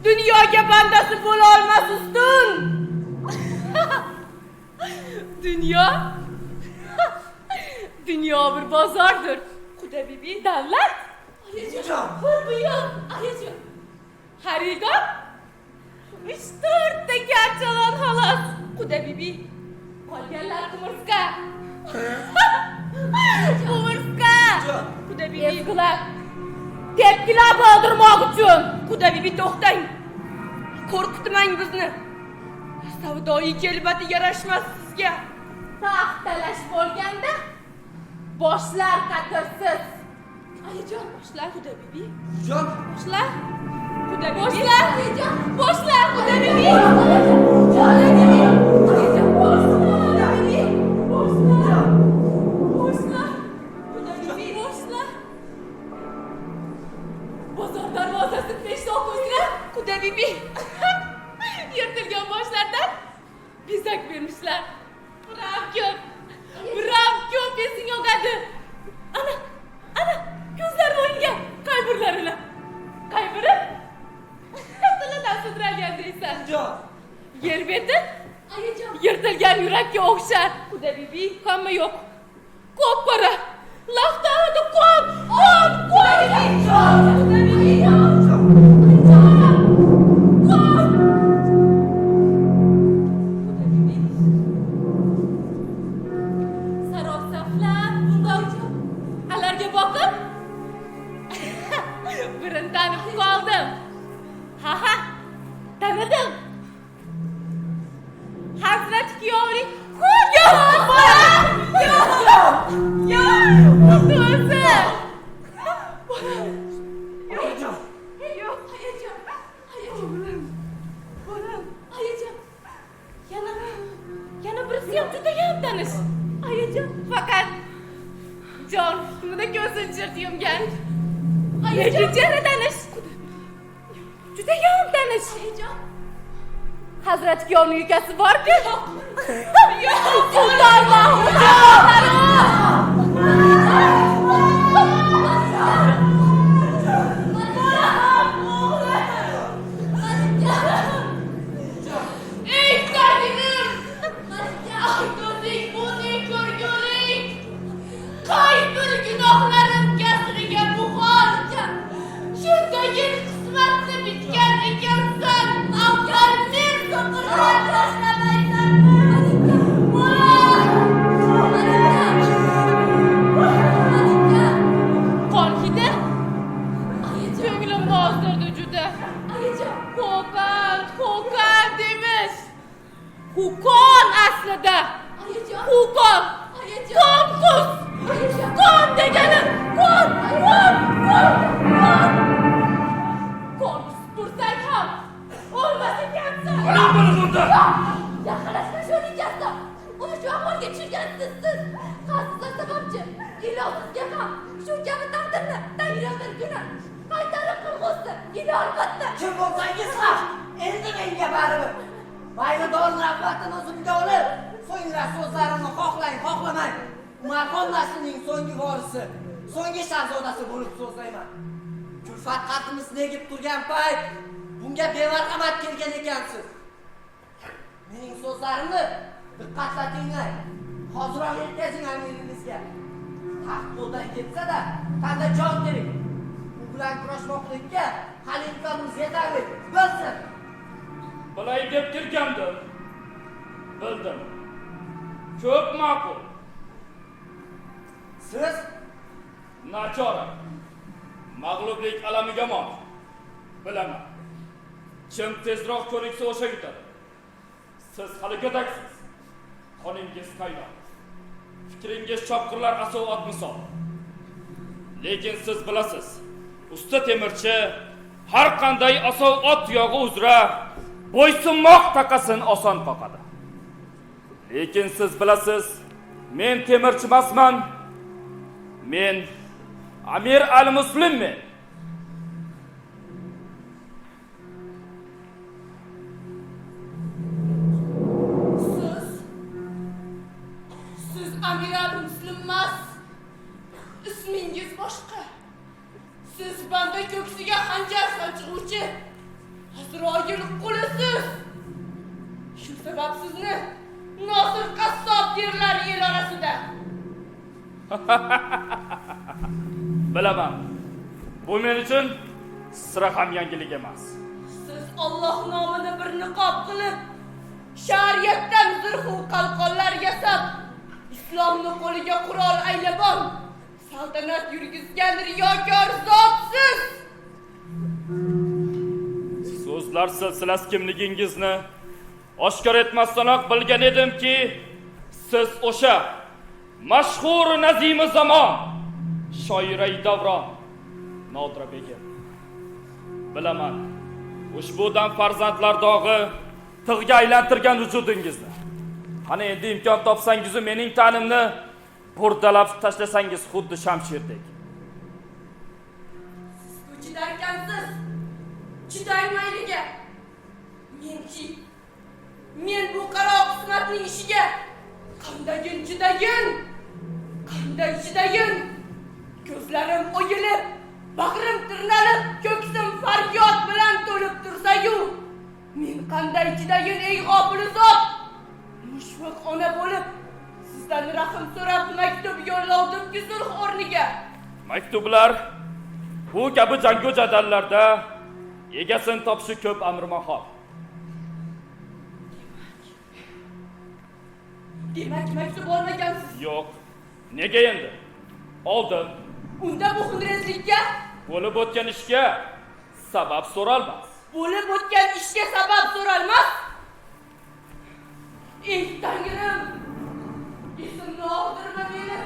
Dunyoga bandasi bo'la olmas ustun. Dunyo bir bozordir. Xudo bibi davlat. Ayajon, bu yo'q, ayajon. Xaridor 3-4 ta karchalon xolos. Xudo bibi Qolganlar qumurska. Qumurska. Quda bibi. Ezgilar. Tepkilar bo'ldirmoq uchun. Quda bibi to'xtang. Qo'rqitmang bizni. Savdoyi kelbati yarashmas sizga. Taxt talash bo'lganda boshlar qatirsiz. Ayajon, boshlar Quda bibi. Jon, Boshlar. Quda bibi. Boshlar, ayajon. Boshlar Quda bibi. Jon, ayajon. Boshlar. Quda bibi. Boshlar. Boshlar. Quda bibi. Boshlar. Bozor darvozasi peshtoq ko'zlar. Quda bibi. Yirtilgan boshlardan bezak bermişler. Biram ko'p esing yog'adi. Ana, ko'zlarini o'yingan. Qay birlarini? Qay biri? Tilidan sudralgan deysan. jon. Yer beti Ayajon. yirtilgan yurakka o'xshar. Quda bibi, hamma yo'q. Ko'p qora. Laxtarida ko'p. Quda bibi. Quda bibi. Sarosaflar bundoqcha. Alarga boqib birini tanib qoldim. Ha, tanidim. Hazrat kuyovning To'si. Ayajon. Yo'q, ayajon. Ayajon. Yana birisi ham juda ham tanish. Ayajon, faqat jon hukmida ko'zini chirt yumgan. Lekin jara tanish. Juda ham tanish. Ayajon. Hazrat kuyovning ukasi bor-ku. Yo'q. Sulton Mahmud. Ey qardinim! Ahdoding buni ko'rgulik! Qay bir gunohlarim kasriga buxor! Shundagin qismatni bitgan ekansan! Avval men so'qirgan tashlamaysanmi? Qon hidi ko'nglimni ozdirdi juda. Qo'qon demish. Qo'qon aslida. Qo'qon. Qonqus. Qon deganim. Qon. Qonqus tursak ham o'lmas ekansan. Qaling bo'lib unda. Yaqinlashma sho'ning kasda. Uni shu ahvolga tushirgansiz siz. Xavfsizlar sababchi. Ilojizga ham shu kabi taqdirni tayyorlash kuni. Qaytarib qilg'usi. Albatta. Kim bo'lsangiz ham endi menga baribir. Mayli do'rni avvatini o'zimga olib, so'ngra so'zlarimni xohlamang. Umarxon naslining so'nggi vorisi, so'nggi shahzodasi bo'lib so'zlayman. Kulfat qatimiz negib turgan payt bunga bemarhamat kelgan ekansiz. Mening so'zlarimni diqqatla tinglang. Hoziroq yetkazing amiringizga. Taxt qo'ldan ketsa-da, qanday jon kerak. U bilan kurashmoqlikka hali imkonimiz yetarli. Bilsin. Bilay deb kirgandim. Bildim. Ko'p ma'qul. Siz Nachora. Mag'lublik alamiga mot. Bilaman. Kim tezroq ko'riksa o'sha yutadi. Siz hali go'daksiz. Qoningiz qaynoq. Fikringiz chopqirlar asov ot misol. Lekin siz bilasiz, usta temirchi har qanday asov ot yog'i uzra bo'ysunmoq taqasin oson qoqadi. Lekin siz bilasiz, men temirchi emasman. Men Amir al-Muslimman. Siz Amir al-Muslim emas. Ismingiz boshqa. Siz banda ko'ksiga xanjar sanchiruvchi Azroil qulisiz. Shu sabab sizni Nosir qassob derlar el orasida. Bilaman. Bu men uchun sira ham yangilik emas. Siz Alloh nomini bir niqob qilib Shariatdan zirhu qalqonlar yasab, islomni qo'liga qurol aylabon, saltanat yurgizgan riyokor zotsiz. So'zlar silsilasi kimligingizni oshkor etmasdanoq bilgan edimki, siz o'sha mashhur nazimi zamon, shoirai davron Nodira begim. Bilaman, ushbu dam farzandlar dog'i tig'ga aylantirgan vujudingizni. Qani endi imkon topsangiz mening ta'limni burdalab tashlasangiz xuddi shamshirdek. Siz chidarkansiz. Chidaymayliga. Men bu qaro qismatning ishiga qandayin chidayin. Qanday chidayin? Ko'zlarim o'yilib, bag'rim tirnalib, ko'ksim faryod bilan to'lib tursa-yu, men qanday chidayin ey g'ofil zot? Mushfiq ona bo'lib, sizdan rahim so'rab maktub yo'llovdim-ki sulh o'rniga. Maktublar bu kabi jangu jadallarda egasini topishi ko'p amrimahol. Demak, maktub olmagansiz. Yo'q. Nega endi? Oldim. Unda bu xunrezlikka, Bo'lib o'tgan ishga sabab so'ralmas. bo'lib o'tgan ishga sabab so'ralmas. Ey Tangrim, esimni oldirma meni.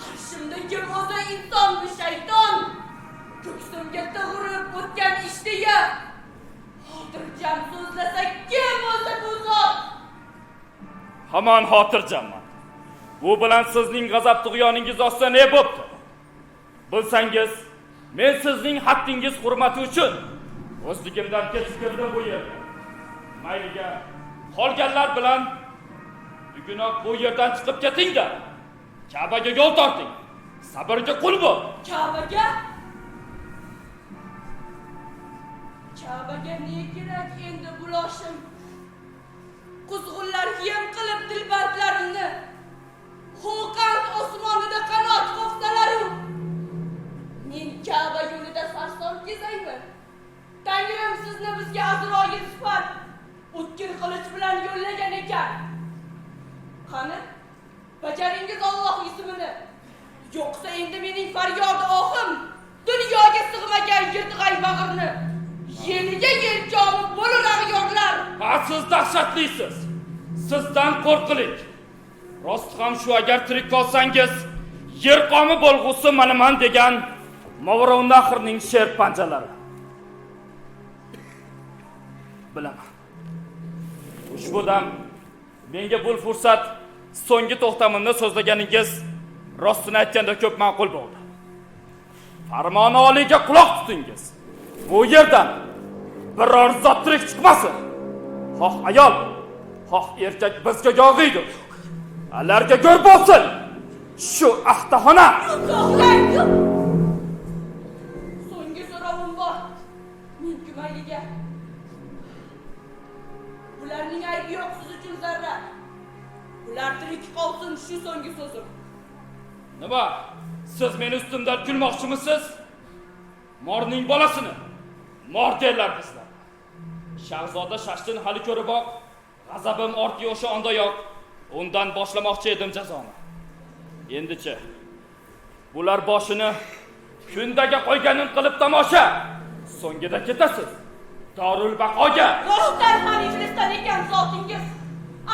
Qarshimda kim o'zi insonmi shayton? Ko'ksimga tig'irib o'tgan ish deya xotirjam so'zlasa kim o'zi bu zot? Hamon xotirjamman. Bu bilan sizning g'azab tug'yoningiz ostida ne bo'pti? Bilsangiz, men sizning haqqingiz hurmati uchun o'zligimdan kechib keldim bu yerga. Mayliga, qolganlar bilan bugunoq bu yerdan chiqib keting-da. Ka'baga yo'l torting. Sabrga qul bo'l. Ka'baga? Ka'baga ne kerak endi buloshim? Quzg'unlar yem qilib dilbandlarimni, Xo'qand osmonida qanot qoqsalaru, men Ka'ba yo'lida sarson kezaymi? Tangrim sizni bizga Azroil sifat o'tkir qilich bilan yo'llagan ekan. Qani, bajaringiz Alloh ismini. Yo'qsa endi mening faryodi ohim dunyoga sig'magan yirtg'ay bag'rni yeliga yelkoni bo'lur ag'yorlar. Ha, siz dahshatlisiz. Sizdan qo'rqilik. Rost ham shu, agar tirik qolsangiz, yer qomi bo'lg'usi manaman degan Mavronaxirning sher panjalari. Bilaman. Ushbu dam menga bu fursat so'nggi to'xtamimni so'zlaganingiz rostini aytganda ko'p ma'qul bo'ldi. Farmoni oliyga quloq tutingiz. Bu yerdan biror zot tirik chiqmasin. Xoh ayol, xoh erkak bizga yog'iydir. Alarga go'r bo'lsin. Shu ahtaxona. So'nggi so'rovim bor. Men kumayliga. Bularning aybi yo'q siz uchun zarra. Ular tirik qolsin, shu so'nggi so'zim. Nima? Siz meni ustimdan kulmoqchimisiz? Morning bolasini mor derlar bizlar. Shahzoda Shashtin hali ko'riboq, g'azabim ortdi o'sha ondayoq. Undan boshlamoqchi edim jazoni. Endichi bular boshini kundaga qo'yganin qilib tomosha. So'ngida ketasiz. Darul Baqoga. Rostdan ham iflisdan ekan zotingiz.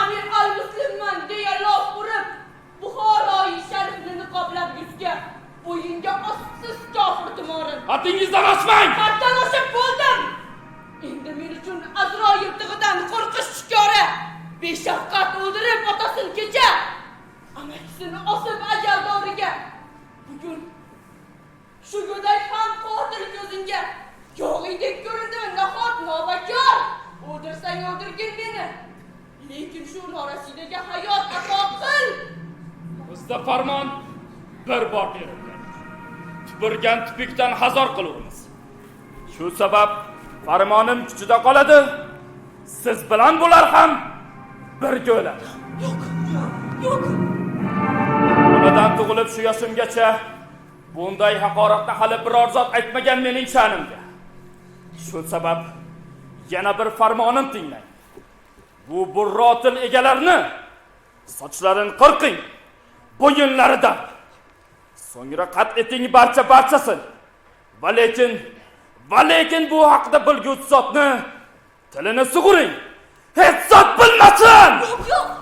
Amir al-Muslimman deya lof urib, Buxoroy sharifni niqoblab yuzga, bo'yinga ossiz kofir tumorin. Haddingizdan oshmang. Haddan oshib bo'ldim. Endi men uchun Azroil tig'idan qo'rqish shikora. Beshafqat o'ldirib otasini kecha, amakisini osib ajal davriga. Bugun shu go'dak ham qotil ko'zingga yo'g'idek ko'rindimi nahot nobakor? O'ldirsang o'ldirgin meni, lekin shu norasidaga hayot ato qil. Bizda farmon bir bor berilgan. Tupurgan tupikdan hazor qilamiz. Shu sabab farmonim kuchida qoladi. Siz bilan bular ham birga o'ladi. Yo'q. Onadan tug'ilib shu yoshimgacha bunday haqoratni hali biror zot aytmagan mening sha'nimga. Shu sabab yana bir farmonim tinglang. bu burrotil egalarni sochlarini qirqing, bo'yinlaridan. So'ngra qat eting barchasin. Va lekin bu haqda bilguvchi zotni tilini sug'uring. Hech zot bilmasin. Yo'q.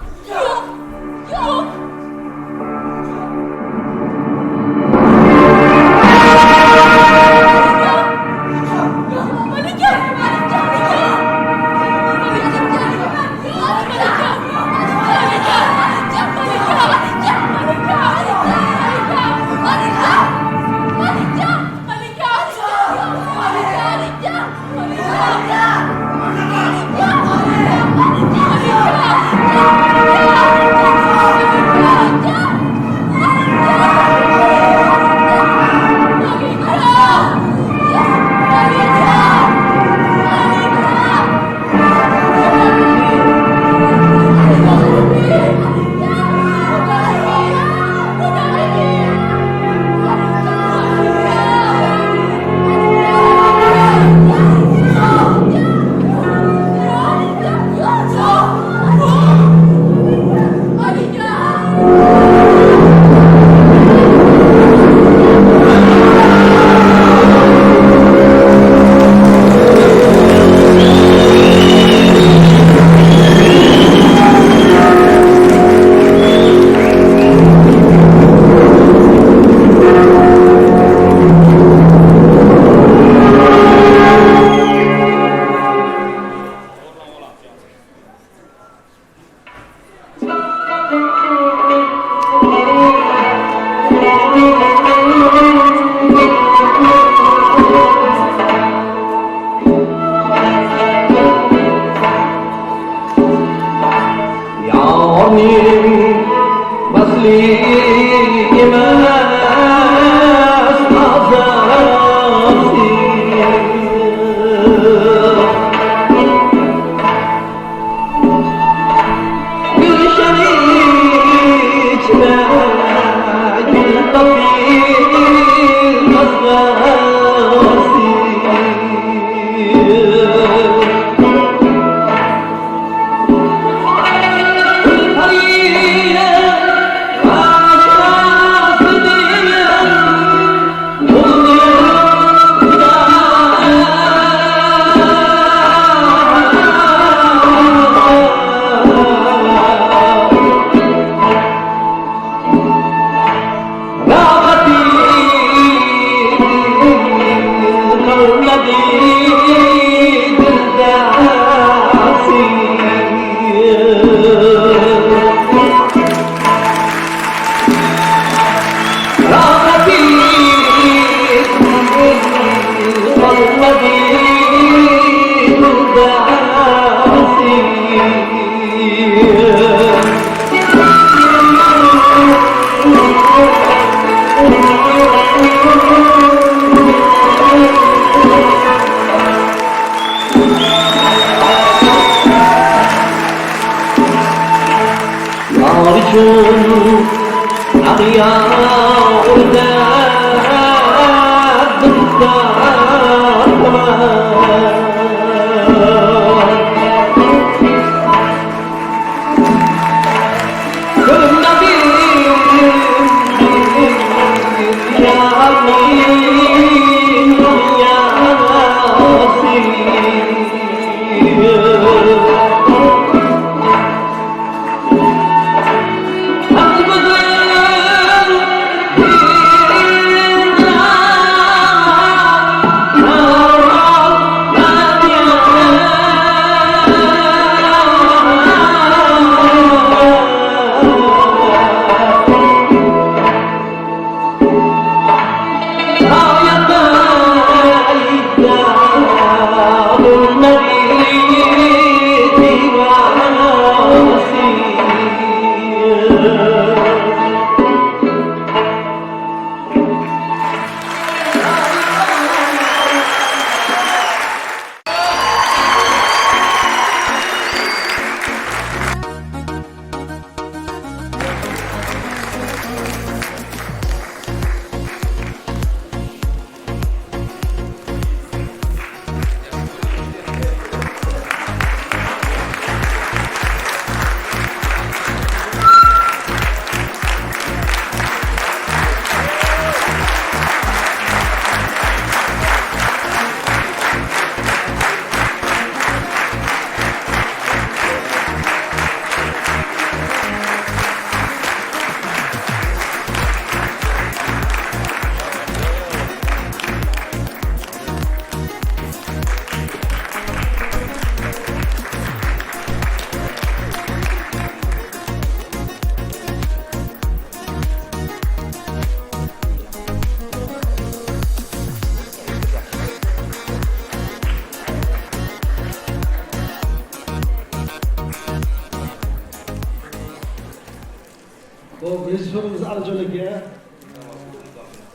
rejissyorimiz Alijon aka,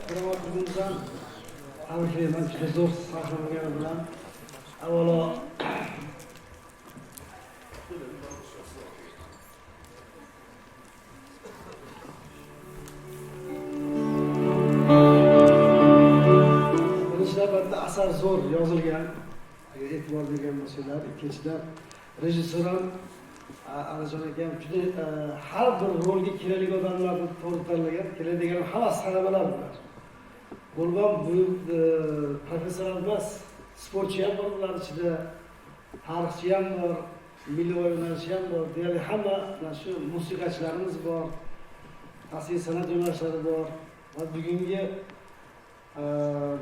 dramaturgimizdan tabriklayman, juda zo'r sahnalagani bilan. Avvalo birinchi navbatda asar zo'r yozilgan, e'tibor bergan bo'lsanglar. Ikkinchidan rejissyor ham Alijon akam juda har bir rolga kerakli odamlarni to'g'ri tanlagan, keladigan hammasi talabalar bular. Bo'lgan bu professional emas, sportchi ham bor ular ichida, tarixchi ham bor, milliy o'yinchi ham bor, deyarli hamma mana shu musiqachilarimiz bor, asosiy san'at yo'nalishlari bor. Va bugungi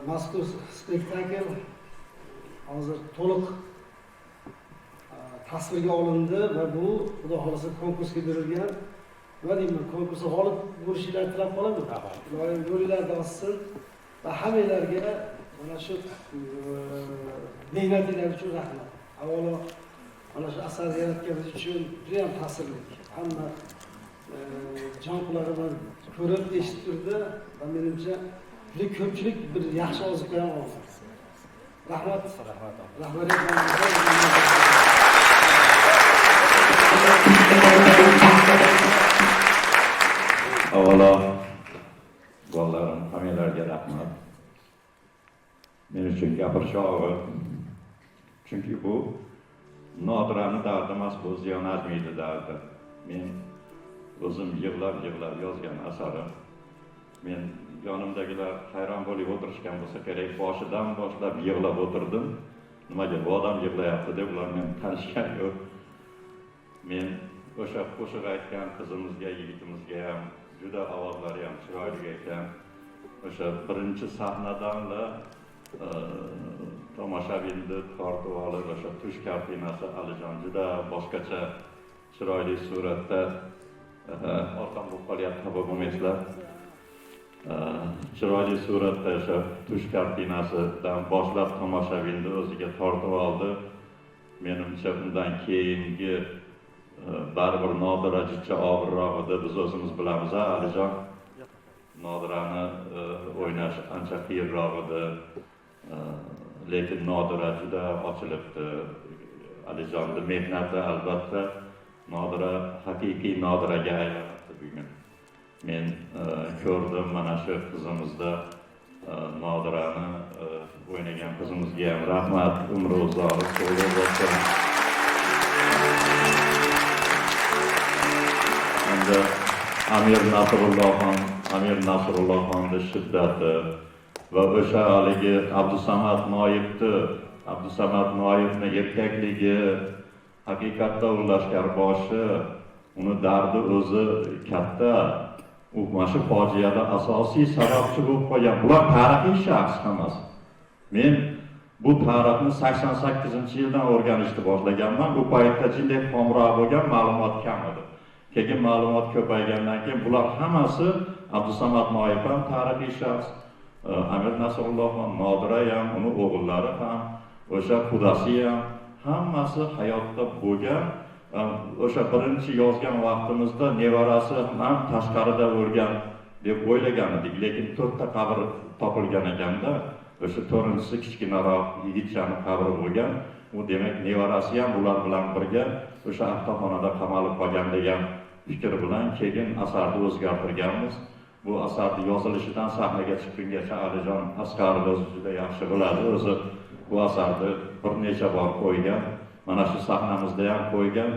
mazkur spektakl hozir to'liq tasvirga olindi va bu xudo xolasa konkursga berilgan. Nima deyman, konkursda g'olib bo'lishinglarni tilab qolaman. Iloyim yo'linglarni ochsin va hammanglarga mana shu mehnatinglar uchun rahmat. Avvalo mana shu asarni yaratganingiz uchun juda ham ta'sirli. Hamma jon qulog'i bilan ko'rib, eshitib turdi va menimcha juda ko'pchilik bir yaxshi oziqa ham oldi. Rahmat. Avvalo gollarim hammalarga rahmat. Men uchun gapirish og'ir. Chunki bu Nodirani dardi emas, bu Ziyon Ajmiyni dardi. Men o'zim yig'lab yozgan asarim. Men yonimdagilar hayron bo'lib o'tirishgan bo'lsa kerak, boshidan boshlab yig'lab o'tirdim. Nimaga bu odam yig'layapti deb ular men tanishgan yo'q. Men o'sha qo'shiq aytgan qizimizga, yigitimizga ham juda ovozlari ham chiroyli ekan. O'sha birinchi sahnadanla tomoshabinni tortib olib, o'sha tush kartinasi Alijon juda boshqacha chiroyli suratda orqam bo'lib qolyapti, bo'lmaysizlar. Chiroyli suratda o'sha tush kartinasidan boshlab tomoshabinni o'ziga tortib oldi. Menimcha bundan keyingi baribir Nodira jicha og'irroq edi, biz o'zimiz bilamiz, Alijon. Nodirani o'ynash ancha qiyinroq edi. Lekin Nodira juda ochilibdi. Alijonning mehnati albatta Nodira haqiqiy Nodiraga aylanibdi bugun. Men ko'rdim mana shu qizimizda Nodirani o'ynagan qizimizga ham rahmat, umri uzoq bo'lsin. Endi Amir Nasrullohxonning shiddati va o'sha haligi Abdusamad Noyevni erkakligi, haqiqatda u lashkarboshi, uni dardi o'zi katta. U mana shu fojiada asosiy sababchi bo'lib qolgan. Bular tarixiy shaxs hammasi. Men bu tarixni 88-yildan o'rganishni boshlaganman. Bu paytda jinday xomroq bo'lgan, ma'lumot kam edi. Keyin ma'lumot ko'paygandan keyin bular hammasi Abdusamad Noyev ham tarixiy shaxs, Amir Nasrulloh ham, Nodira ham, uni o'g'illari ham, o'sha qudasi ham hammasi hayotda bo'lgan. O'sha birinchi yozgan vaqtimizda nevarasi ham tashqarida o'lgan deb o'ylagan edik, lekin 4 ta qabr topilgan ekanda, o'sha 4-inchisi kichkinaroq yigitchani qabri bo'lgan. U demak nevarasi ham ular bilan birga o'sha avtoxonada qamalib qolgan degan fikr bilan keyin asarni o'zgartirganmiz. Bu asarni yozilishidan sahnaga chiqqungacha Alijon Asqarov juda yaxshi biladi. O'zi bu asarni bir necha bor qo'ygan. Mana shu sahnamizda ham qo'ygan.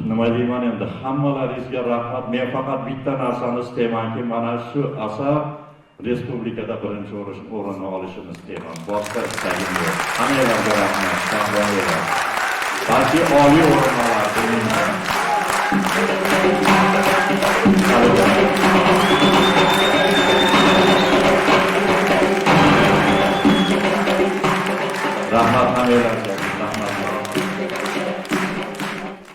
Nima deyman endi, hammalaringizga rahmat. Men faqat bitta narsani istaymanki, mana shu asar respublikada birinchi o'rinni olishini istayman. Boshqa istagim yo'q. Hammalarga rahmat. Sog'lig'inglar. Balki oliy o'rin oladi.